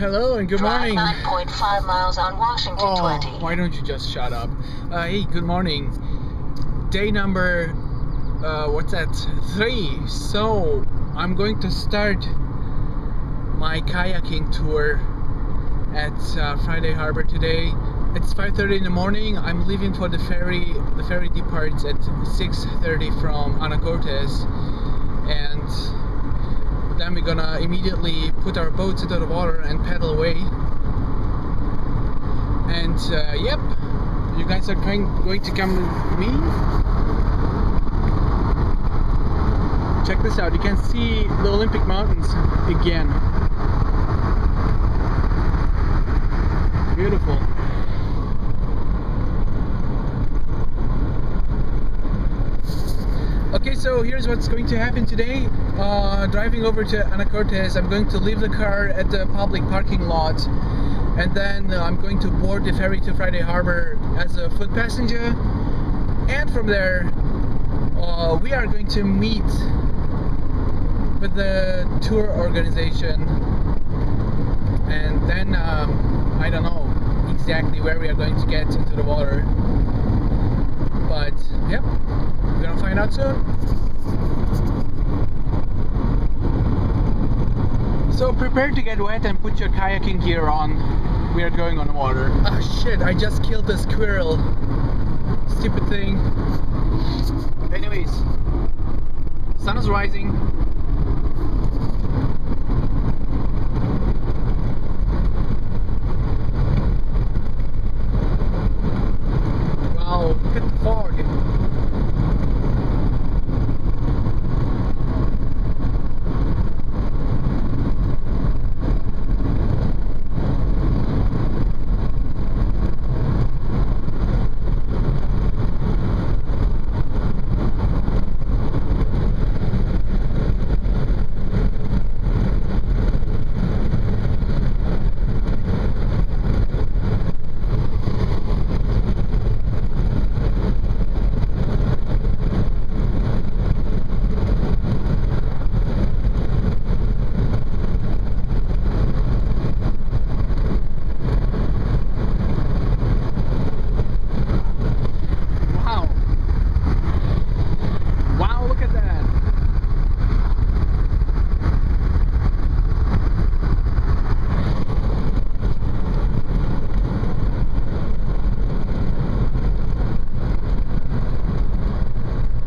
Hello and good morning. 9.5 miles on Washington 20. Why don't you just shut up? Hey, good morning. Day number, what's that? 3. So, I'm going to start my kayaking tour at Friday Harbour today. It's 5:30 in the morning. I'm leaving for the ferry. The ferry departs at 6:30 from Anacortes, and then we're gonna immediately put our boats into the water and paddle away. And yep, you guys are going to come with me. Check this out. You can see the Olympic Mountains again. Beautiful. Okay, so here's what's going to happen today. Driving over to Anacortes, I'm going to leave the car at the public parking lot, and then I'm going to board the ferry to Friday Harbour as a foot passenger, and from there we are going to meet with the tour organization, and then I don't know exactly where we are going to get into the water, but yep, we're gonna find out soon. So prepare to get wet and put your kayaking gear on. We are going on the water. Ah shit, I just killed a squirrel. Stupid thing. Anyways, sun is rising. Wow, look at the fog.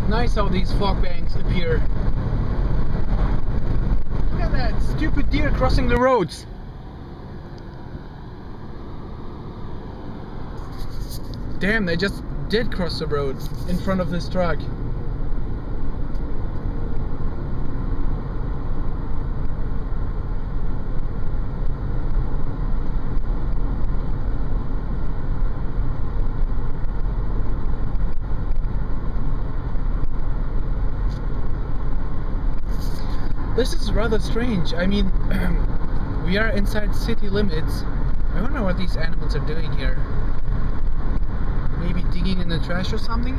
Nice how these fog banks appear. Look at that stupid deer crossing the roads. Damn, they just did cross the road in front of this truck. This is rather strange. I mean, we are inside city limits. I wonder what these animals are doing here. Maybe digging in the trash or something?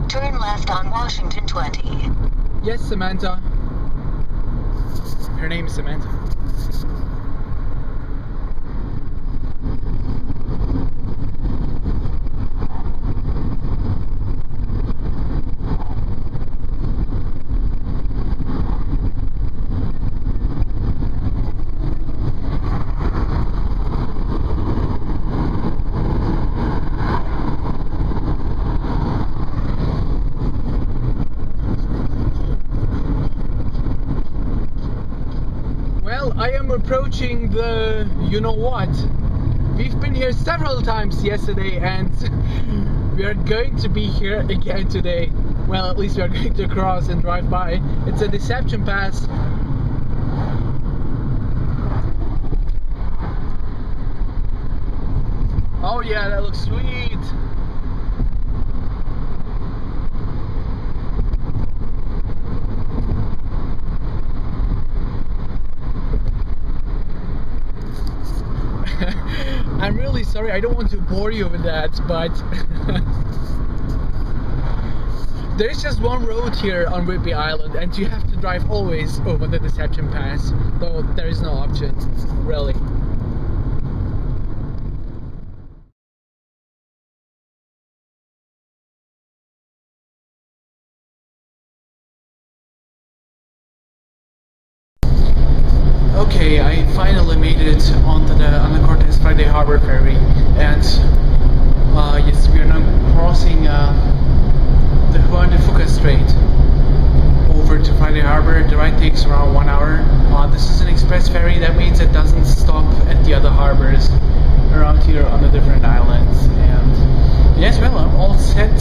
Turn left on Washington 20. Yes, Samantha. Her name is Samantha. I am approaching the you-know-what. We've been here several times yesterday, and we are going to be here again today. well, at least we are going to cross and drive by. It's a Deception Pass. Oh yeah, that looks sweet. I'm really sorry, I don't want to bore you with that, but there's just one road here on Whidbey Island and you have to drive always over the Deception Pass, though there is no option, really. Okay, I finally made it onto the Anacortes Friday Harbour ferry, and yes, we are now crossing the Juan de Fuca Strait over to Friday Harbour. The ride takes around 1 hour. This is an express ferry, that means it doesn't stop at the other harbours around here on the different islands. And yes, well, I'm all set.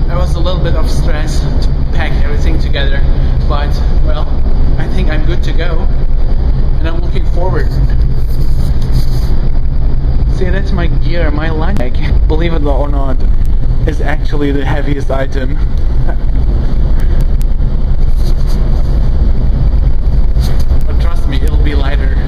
There was a little bit of stress to pack everything together, but well, I think I'm good to go. And I'm looking forward. See, that's my gear, my lunch bag, believe it or not, is actually the heaviest item. But trust me, it'll be lighter.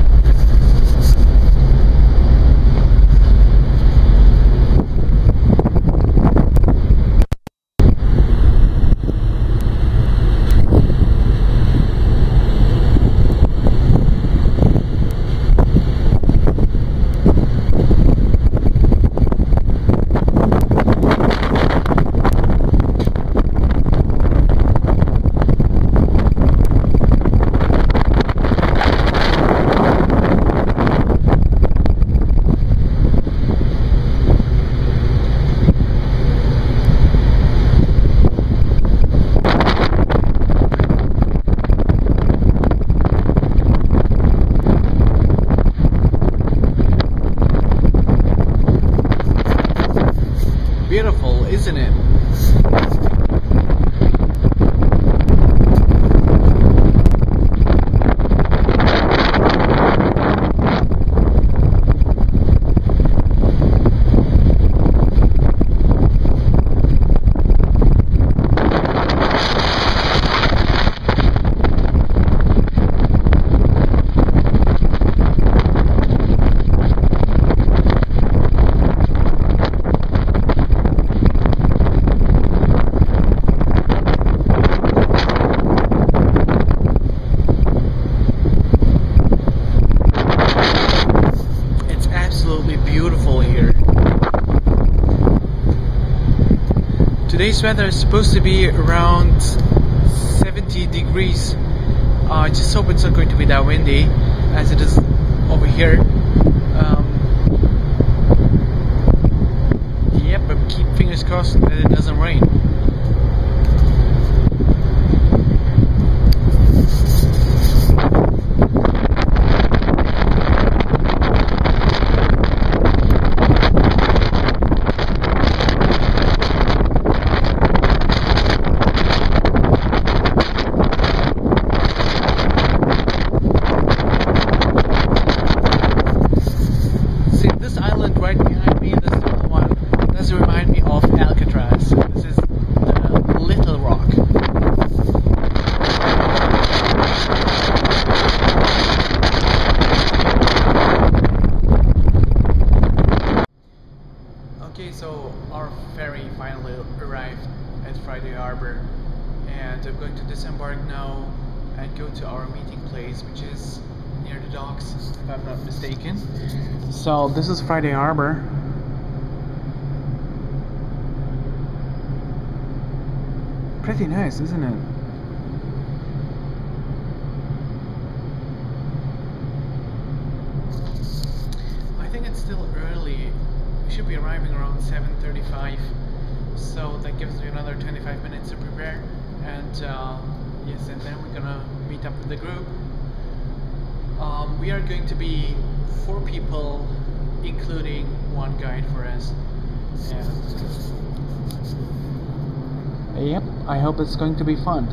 Beautiful, isn't it? Today's weather is supposed to be around 70 degrees. I just hope it's not going to be that windy as it is over here. Yep, but keep fingers crossed that it doesn't rain. Okay, so our ferry finally arrived at Friday Harbour, and I'm going to disembark now and go to our meeting place, which is near the docks, if I'm not mistaken. So this is Friday Harbour. Pretty nice, isn't it? I think it's still early. We should be arriving around 7:35, so that gives me another 25 minutes to prepare, and yes, and then we're gonna meet up with the group. We are going to be 4 people, including one guide for us, and Yep, I hope it's going to be fun.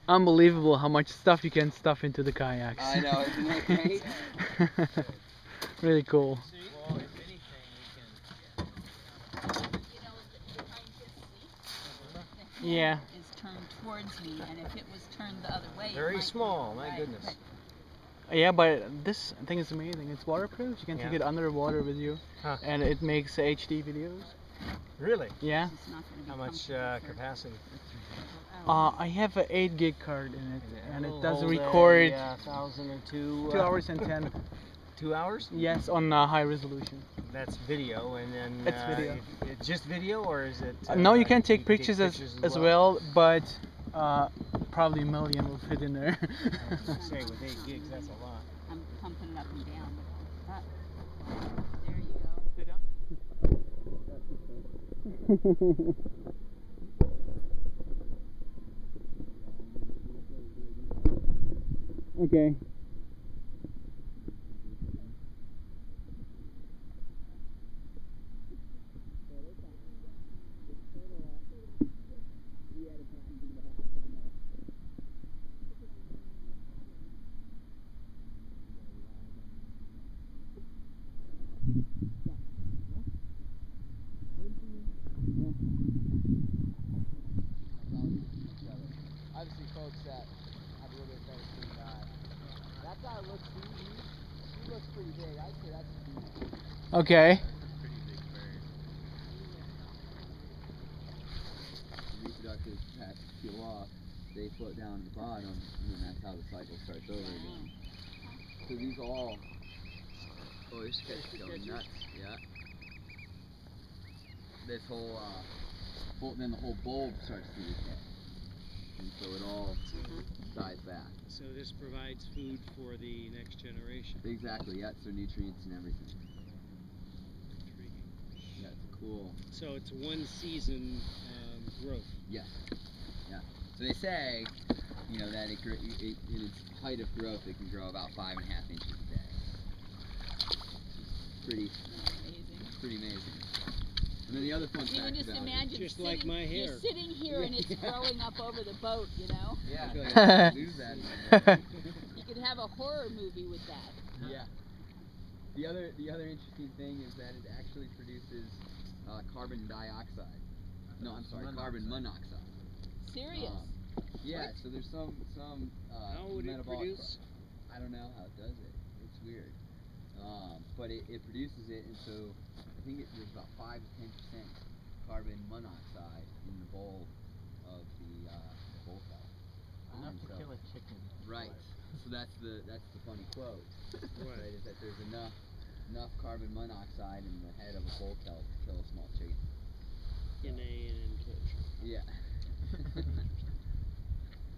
Unbelievable how much stuff you can stuff into the kayaks. I know, isn't it great? Really cool. Well, if anything, Yeah. Is turned towards me, and if it was turned the other way, very small, my goodness. Yeah, but this thing is amazing. It's waterproof. You can take it underwater with you, and it makes HD videos. Really? Yeah. How much capacity? I have an 8 gig card in it, and it does record 1,000 or 2 hours and 10. 2 hours? Yes, on high resolution. That's video, and then It's video. It's just video, or is it? No, you can take pictures, pictures as well, but probably a million will fit in there. Say with 8 gigs, that's a lot. I'm pumping it up and down. There you go. Sit down. Okay. Obviously, folks that have a little bit better skin than I. That guy looks, he looks pretty big. I'd say that's huge. Okay. Pretty big bird. Reproductive packs peel off, they float down to the bottom, and then that's how the cycle starts over again. So these all, oh, this guy's going nuts, yeah. This whole, then the whole bulb starts to decay. And so it all dies back. So this provides food for the next generation. Exactly, yeah, so nutrients and everything. Intriguing. Yeah, it's cool. So it's one season growth. Yeah, yeah. So they say, you know, that in its height of growth, it can grow about 5.5 inches a day. Pretty amazing. And then the other fun fact about it. You can just imagine just sitting, like my hair. you're sitting here and it's growing up over the boat, you know? Yeah, I feel like I lose that. You could have a horror movie with that. Yeah. The other interesting thing is that it actually produces carbon dioxide. No, I'm sorry, carbon monoxide. Serious? Yeah, so there's some How would it metabolic. produce? I don't know how it does it. It's weird. But it produces it, and so I think there's about 5 to 10% carbon monoxide in the bowl of the bowl pellet. Enough And to so- kill a chicken. Right. So that's the funny quote. What? Right, is that there's enough carbon monoxide in the head of a bull pellet to kill a small chicken. In an enclosure. Yeah.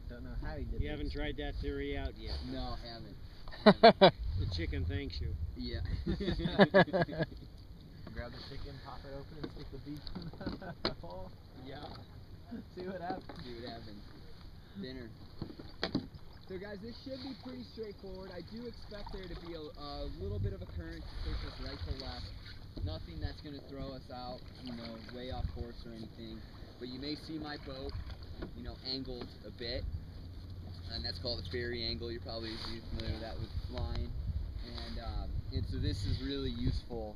Don't know how he did You haven't tried that theory out yet. No, haven't. The chicken thanks you. Yeah. Grab the chicken, pop it open, and stick the beef in the hole. Yeah. See what happens. See what happens. Dinner. So guys, this should be pretty straightforward. I do expect there to be a little bit of a current to push us right to left. Nothing that's going to throw us out, way off course or anything. But you may see my boat, angled a bit. And that's called a ferry angle. You're probably familiar with that with flying. And so this is really useful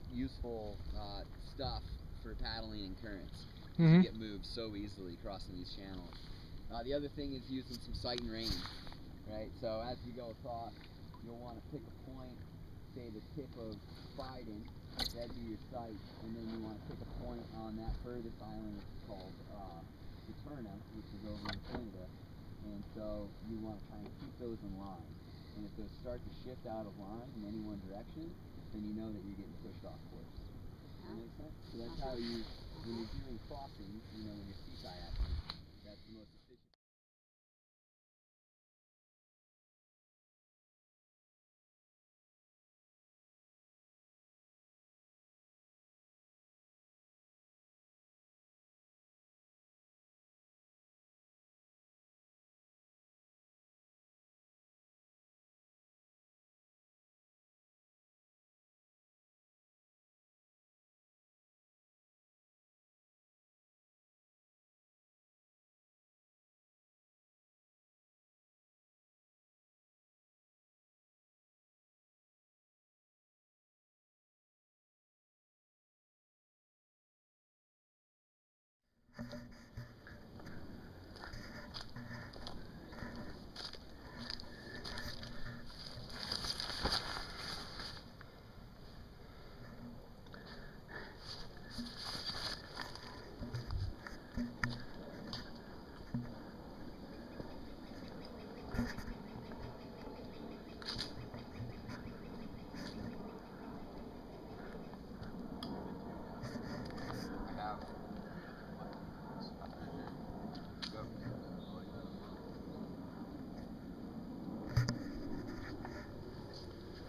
stuff for paddling in currents. You get moved so easily crossing these channels. The other thing is using some sight and range, right? So as you go across, you'll want to pick a point, say the tip of Biden, that'd be your sight, and then you want to pick a point on that furthest island, which is called Eterna, which is over in Canada. And so you want to try and keep those in line. And if those start to shift out of line in any one direction, then you know that you're getting pushed off course. Does that make sense? So that's how you, when you're doing crossings, when you're sea kayaking, that's the most efficient.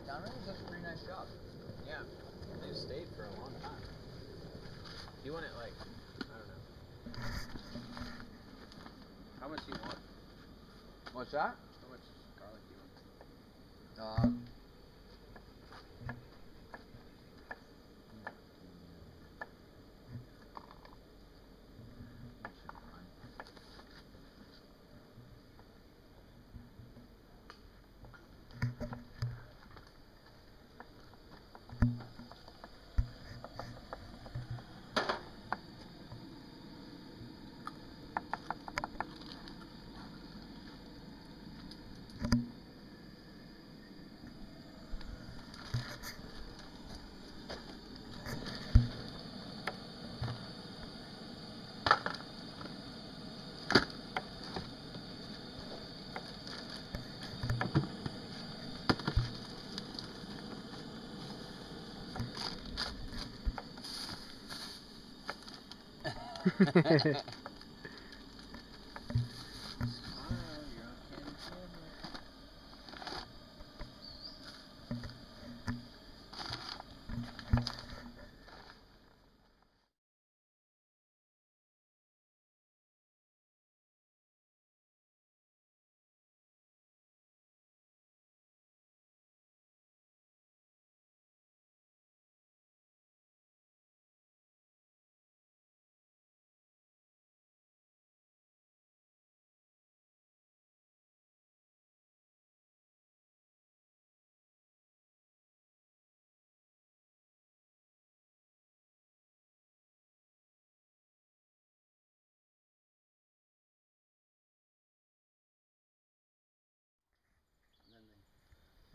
Downriver does a pretty nice job. Yeah, they've stayed for a long time. You want it like, I don't know. How much do you want? What's that? How much garlic do you want?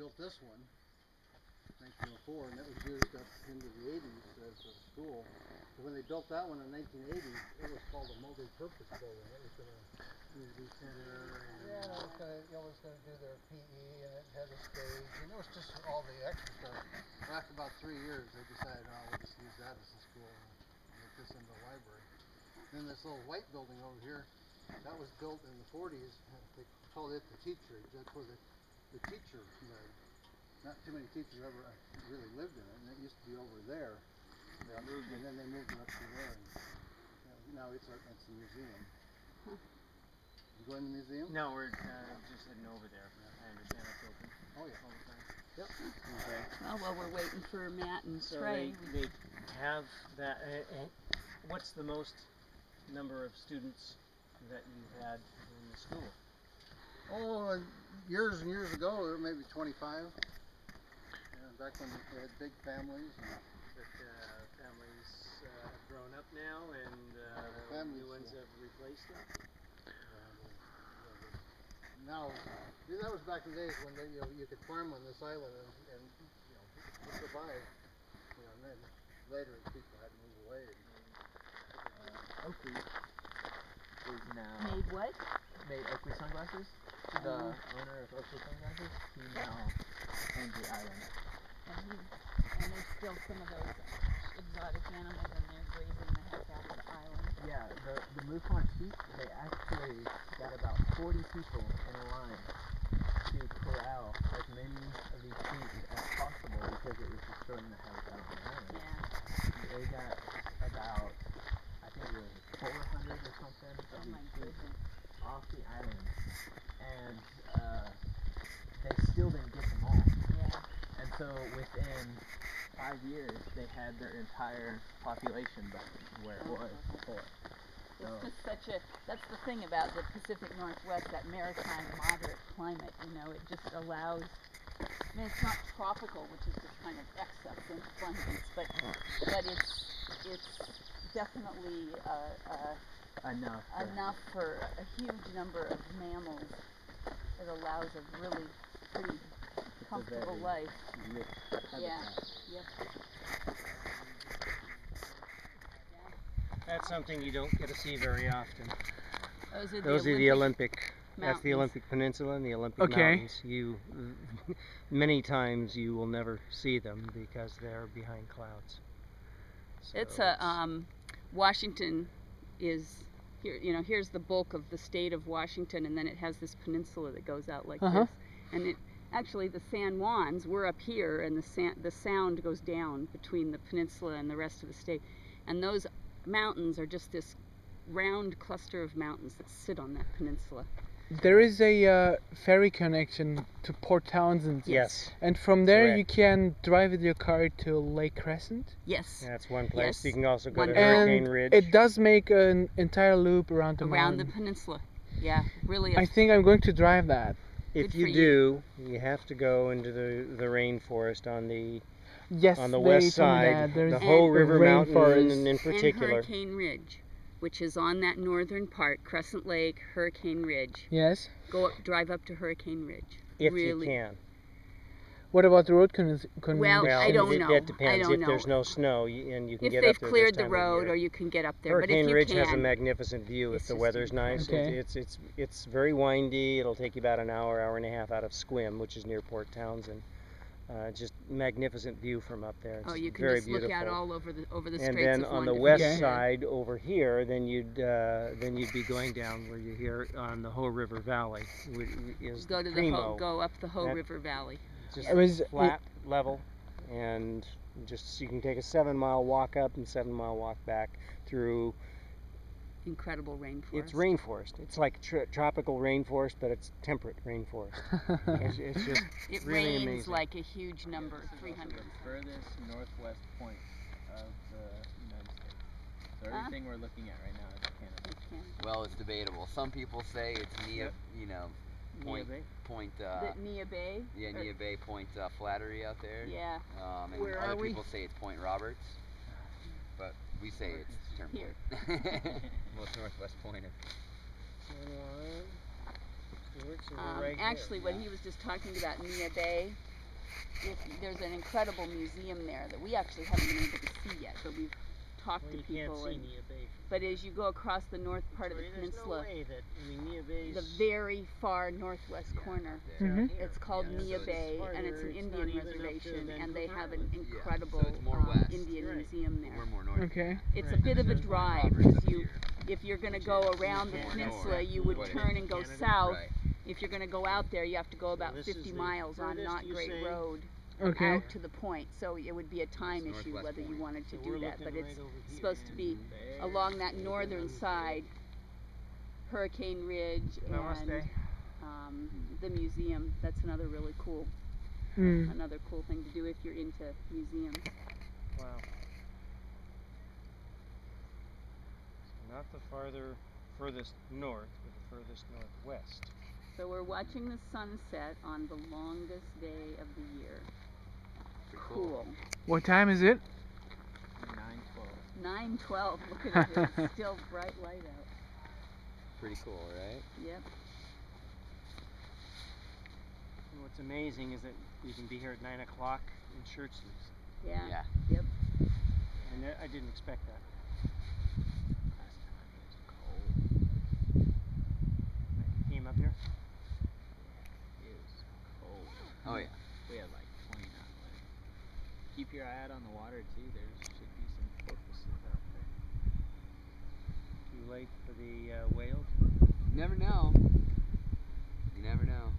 built this one, 1904, and it was used up into the 80s as a school. So when they built that one in 1980, it was called a multi-purpose building. It was going to community center, and it was going to do their PE, and it had a stage, and it was just all the extra stuff. Well, after about 3 years, they decided, oh, we'll just use that as a school and make this into a library. Then this little white building over here, that was built in the 40s. They called it the teacherage. That's where the teacher lived. Not too many teachers ever really lived in it, and it used to be over there. And then they moved it up to there. And now it's a museum. Huh. You go in the museum? No, we're just heading over there. I understand it's open. Oh yeah. All the time. Yep. Okay. Well, while we're waiting for Matt and So Trey, they have that. What's the most number of students that you've had in the school? Oh, years and years ago, there were maybe 25. Back when they had big families. But families have grown up now, and new ones have replaced them. Now, that was back in the days when you could farm on this island and survive. And then later people had to move away. Oakley is now made what? made Oakley sunglasses. The owner of Oakley sunglasses, he now owns the island. And there's still some of those exotic animals in there grazing the heck out of the island. Yeah, the MUFON sheep, they actually got about 40 people in a line to corral as many of these sheep as possible because it was destroying the habitat of the island. Yeah. They got about, I think it was 400 or something of Oh my these sheep goodness. off the island, and they still didn't get them all. Yeah. And so within 5 years, they had their entire population back where it was before. So, It's just that's the thing about the Pacific Northwest, that maritime moderate climate, it just allows, it's not tropical, which is just kind of excess in abundance, but it's definitely enough for a huge number of mammals. It allows a really pretty comfortable life. Yeah. Yep. That's something you don't get to see very often. Those are the Olympic That's the mountains. Olympic Peninsula and the Olympic Okay. Mountains. Many times you will never see them because they're behind clouds. So It's Washington is here. Here's the bulk of the state of Washington, and then it has this peninsula that goes out like this. And actually, the San Juans, we're up here, and the sound goes down between the peninsula and the rest of the state. And those mountains are just this round cluster of mountains that sit on that peninsula. There is a ferry connection to Port Townsend. yes, And from there Correct. you can drive with your car to Lake Crescent. Yes. that's one place. Yes. You can also go to Wonderful. Hurricane And Ridge. it does make an entire loop around the Around the mountain. peninsula. Yeah, really. I think I'm going to drive that. If Good you for do, you have to go into the rainforest on the Yes, on the they west told me side, that. There's the Hoh a River Mountain rainforest. in and particular. Hurricane Ridge, which is on that northern part, Crescent Lake, Hurricane Ridge. Yes. Drive up to Hurricane Ridge. If really. you can. What about the road Well, Well, I don't know. That depends. I don't if there's know. no snow, and you can If get they've up there cleared this the time of road, year. or you can get up there. Hurricane but if Ridge you can, has a magnificent view it's if the just weather's nice. Okay. It's very windy. It'll take you about an hour and a half out of Squim, which is near Port Townsend. Just magnificent view from up there. It's you can very just beautiful. look out all over the And Straits then of on the London. west Okay. side over here, then you'd be going down where you're here on the Hoh River Valley, which is Go to the primo. go up the Hoh That- River Valley. Just I was- flat, level, and just you can take a 7-mile walk up and 7-mile walk back through. Incredible rainforest. It's rainforest. It's like tropical rainforest, but it's temperate rainforest. it's just It really rains amazing. like a huge number, This is 300. also the furthest northwest point of the United States. So Huh? everything we're looking at right now is Canada. It's Canada. Well, it's debatable. Some people say it's Nia, point, Bay. Nia Bay? Nia Bay, Point Flattery out there. Yeah. And Where are other we? people say it's Point Roberts, but we say it's Here. Turnpike. Most northwest point of. Actually, what he was just talking about, Nia Bay, there's an incredible museum there that we actually haven't been able to see yet, but we've talked Well, to you people. can't see And, Nia Bay. but as you go across the north part of the Victoria, peninsula, There's no way that, I mean, Nia Bay's the very far northwest corner, there. Mhm. here. it's called Yeah, Nia so it's Bay, and it's farther, an it's not Indian even up to reservation, and they Vancouver have an Island. incredible so it's more west. Indian Right. museum there. We're more north. Okay. It's Right. a bit of a So- drive Robert's because up you, here. if you're going to Which go is around the more peninsula, north. you would What it turn is. and go Canada. south. Right. If you're going to go out there, you have to go about this is 50 the miles on furthest Not you Great say? Road Okay. out to the point. So it would be a time It's issue northwest whether you point. wanted to So do we're that. looking But right it's over here. supposed to be There. along that There's northern another side, Hurricane Ridge, and Namaste. the museum. That's another really cool, Hmm. another cool thing to do if you're into museums. Wow. So not the furthest north, but the furthest northwest. So we're watching the sunset on the longest day of the year. Pretty Cool. What time is it? 9:12. 9:12. Look at it. It's still bright light out. Pretty cool, right? Yep. And what's amazing is that you can be here at 9 o'clock in shirt sleeves. Yeah. Yeah. Yep. And I didn't expect that. Last time it was cold. You came up here? It was cold. Oh yeah. We had like 20 knot wind. Keep your eye out on the water too. There should be some porpoises out there. Too late for the whales? You never know. You never know.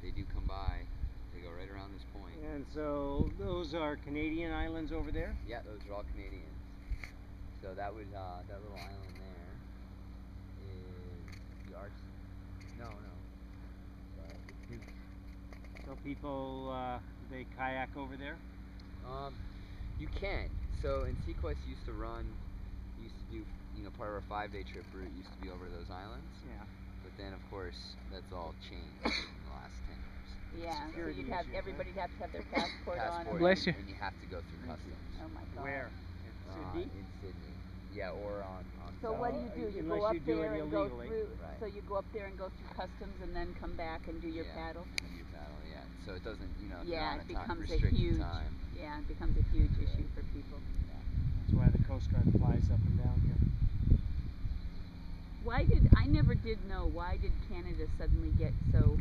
They do come by. They go right around this point. And so those are Canadian islands over there? Yeah, those are all Canadians. So that would that little island there is the Arts. No. So people, they kayak over there? You can. So in Sequest used to do, part of our 5-day trip route used to be over to those islands. Yeah. But then of course that's all changed in the last 10 years. Yeah. So Security you'd have issues, right? everybody'd have to have their passport on. Passport, Bless you. and you have to go through customs. Oh my God. Where? Sydney? In Sydney. Yeah, or on So what do you do? You Unless go up you do it there and go illegally. through. Right. So you go up there and go through customs and then come back and do your Yeah. paddle. And your paddle, yeah. So it doesn't, if Yeah, you're on it a time, becomes a restricted huge. time. Yeah, it becomes a huge issue for people. That's why the Coast Guard flies up and down here. I never did know, why did Canada suddenly get so